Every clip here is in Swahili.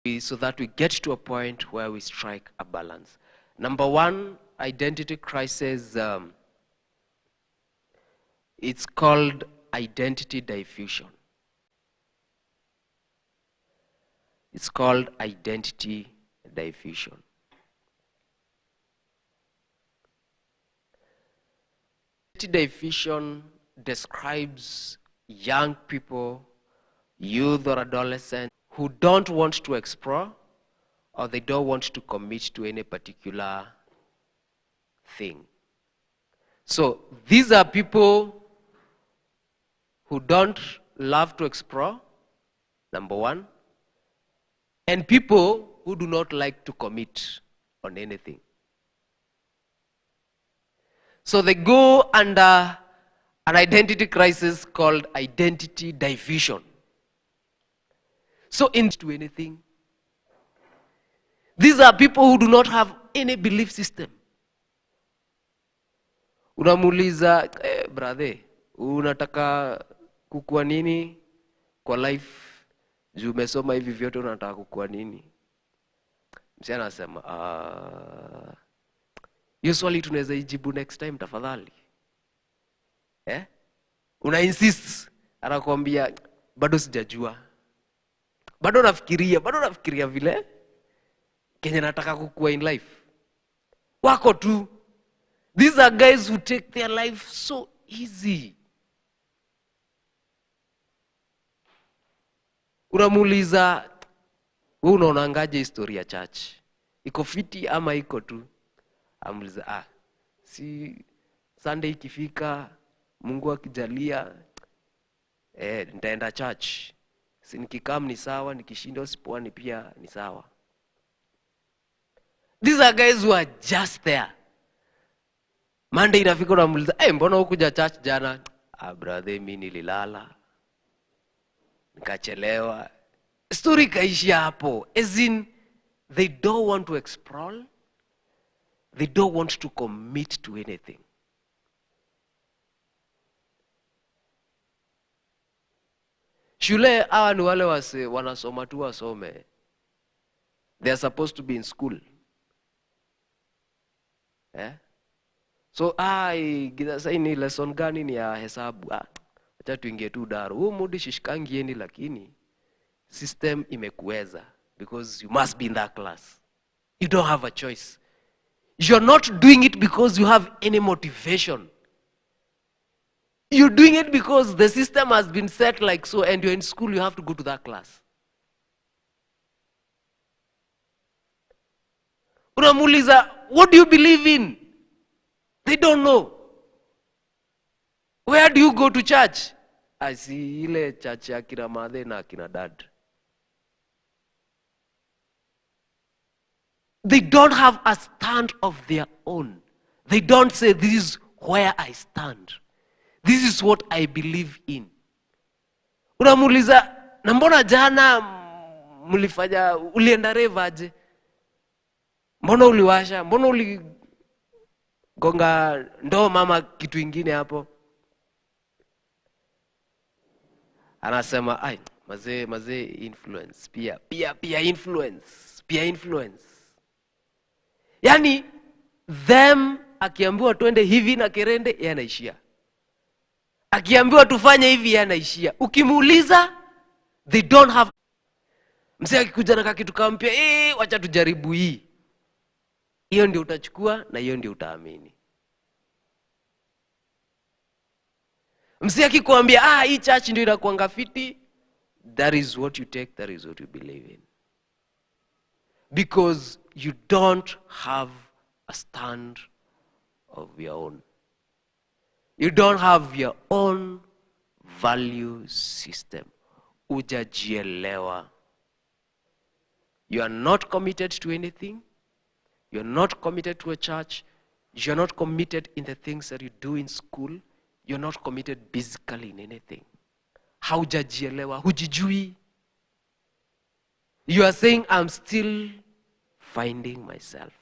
so that we get to a point where we strike a balance. Number one, identity crisis, it's called identity diffusion. It's called identity diffusion. Identity diffusion describes young people, youth or adolescents, who don't want to explore or they don't want to commit to any particular thing. So these are people who don't love to explore, number one, and people who do not like to commit on anything. So they go under an identity crisis called identity diffusion. So into anything. These are people who do not have any belief system. Unamuuliza, brother, unataka kukua nini kwa life? Juu umesoma hivi vyote unataka kukua nini? Msee anasema, hiyo swali tunaweza ijibu next time tafadhali. Una insist, anakuambia bado sijajua. Bado nafikiria vile Kenya nataka kukua in life. Wako tu. These are guys who take their life so easy. Unamuuliza, wewe unaonangaje historia church? Iko fiti ama iko tu? Amuuliza, si Sunday ikifika, Mungu akijalia, nitaenda church. Si nikikam ni sawa, nikishinda usipoani pia ni sawa. These are guys who are just there. Monday inafika unamuuliza, mbona hukuja church jana? Brother, mimi nililala. Nikachelewa. Story kaishia hapo. As in, they don't want to explore. They don't want to commit to anything. Shule hawa ni wale wanasoma tu wasome. They are supposed to be in school. So sasa ni lesson gani ni ya hesabu? Acha tuingie tu daro. Mudi shishikangieni lakini system imekuweza because you must be in that class. You don't have a choice. You're not doing it because you have any motivation. You're doing it because the system has been set like so, and you're in school, you have to go to that class. Unamuuliza, what do you believe in? They don't know. Where do you go to church? I see ile church ya kina madhe na kina dad. They don't have a stand of their own. They don't say, this is where I stand. This is what I believe in. Unamuuliza, na mbona jana mlifanya ulienda rave aje? Mbona uliwasha? Mbona uligonga ndoo mama kitu ingine hapo? Anasema, mazee influence. Pia influence. Yani, them akiambiwa twende hivi na kerende, yanaishia. Akiambiwa tufanye hivi, yanaishia. Ukimuuliza, they don't have. Msee akikuja na kitu kampya, wacha tujaribu hii. Hiyo ndio utachukua na hiyo ndio utaamini. Msee akikwambia, hii church ndio inakuanga fiti, that is what you take, that is what you believe in. Because you don't have a stand of your own. You don't have your own value system. Ujajielewa. You are not committed to anything. You are not committed to a church. You are not committed in the things that you do in school. You are not committed basically in anything. Haujajielewa, hujijui. You are saying, I'm still finding myself.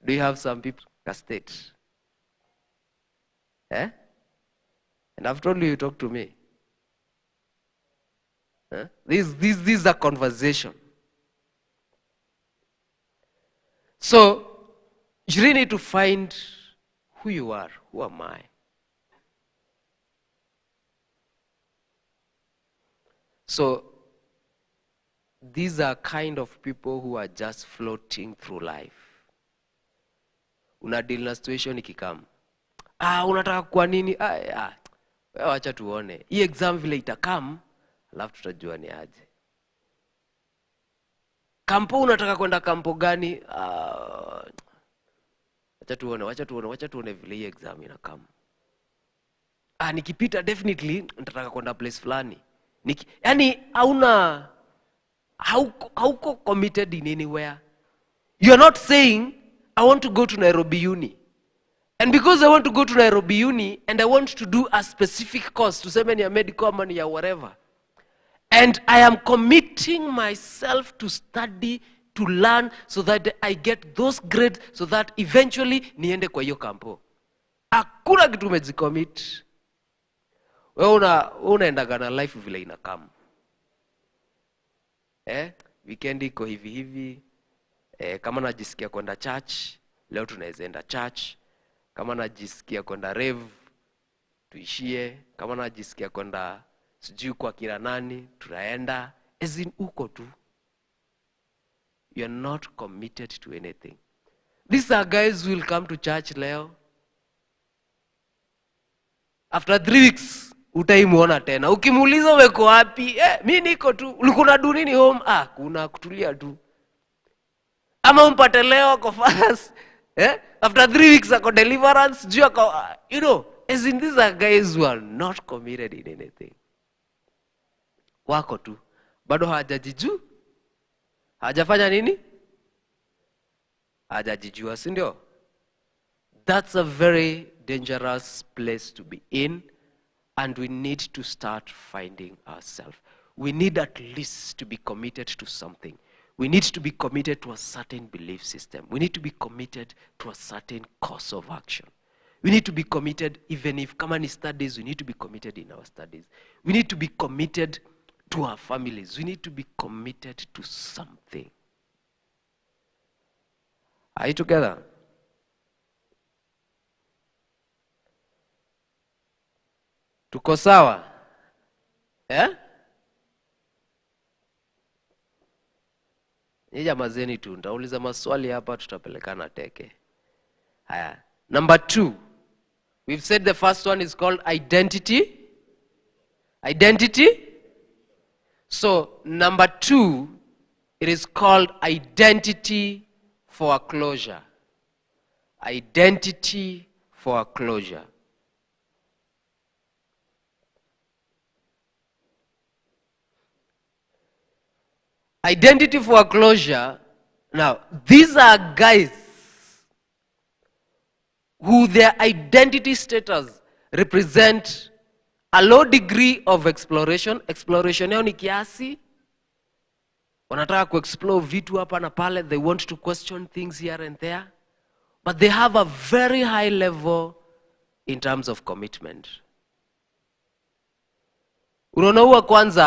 Do you have some people state? And I've told you, talk to me. This is a conversation. So you really need to find who you are. Who am I? So these are kind of people who are just floating through life. Una deal na situation ikikam. Unataka kwa nini? Wacha tuone. Hii exam vile itakam, alafu tutajua ni aje. Kampo unataka kwenda kampo gani? Wacha tuone vile hii exam inakam. Nikipita definitely nitataka kwenda place fulani. Yani hauko committed in anywhere. You are not saying I want to go to Nairobi Uni. And because I want to go to Nairobi Uni and I want to do a specific course, to say many a medical money or whatever. And I am committing myself to study, to learn, so that I get those grades, so that eventually niende kwa hiyo kampo. Hakuna kitu umejicommit. Wewe unaendaga na life vile inakam. Weekend iko hivi. Kama najisikia kwenda church, leo tunaweza enda church. Kama najisikia kwenda rave, tuishie. Kama najisikia kwenda sijui kwa kila nani, tunaenda. As in uko tu. You are not committed to anything. These are guys who will come to church leo. After 3 weeks, utaimuona tena. Ukimuuliza umeko wapi? Mimi niko tu. Ulikuwa unadu nini home? Kuna kutulia tu. Ama umpate leo kwa fast. After 3 weeks ako deliverance, you know, as in these are guys who are not committed in anything. Wako tu. Bado hajajiju. Hajafanya nini? Hajajijua, si ndio? That's a very dangerous place to be in, and we need to start finding ourselves. We need at least to be committed to something. We need to be committed to a certain belief system. We need to be committed to a certain course of action. We need to be committed, even if Kimani studies, we need to be committed in our studies. We need to be committed to our families. We need to be committed to something. Are you together? Tuko sawa? Jamazeni tu, nitauliza maswali hapa, tutapelekana teke. Haya. Number 2. We've said the first one is called identity. Identity. So, number 2, it is called identity for a closure. Identity for a closure. Identity for a closure. Now, these are guys who their identity status represent a low degree of exploration. Exploration yao ni kiasi. Wanataka kuexplore vitu hapa na pale. They want to question things here and there. But they have a very high level in terms of commitment. Unaona kwanza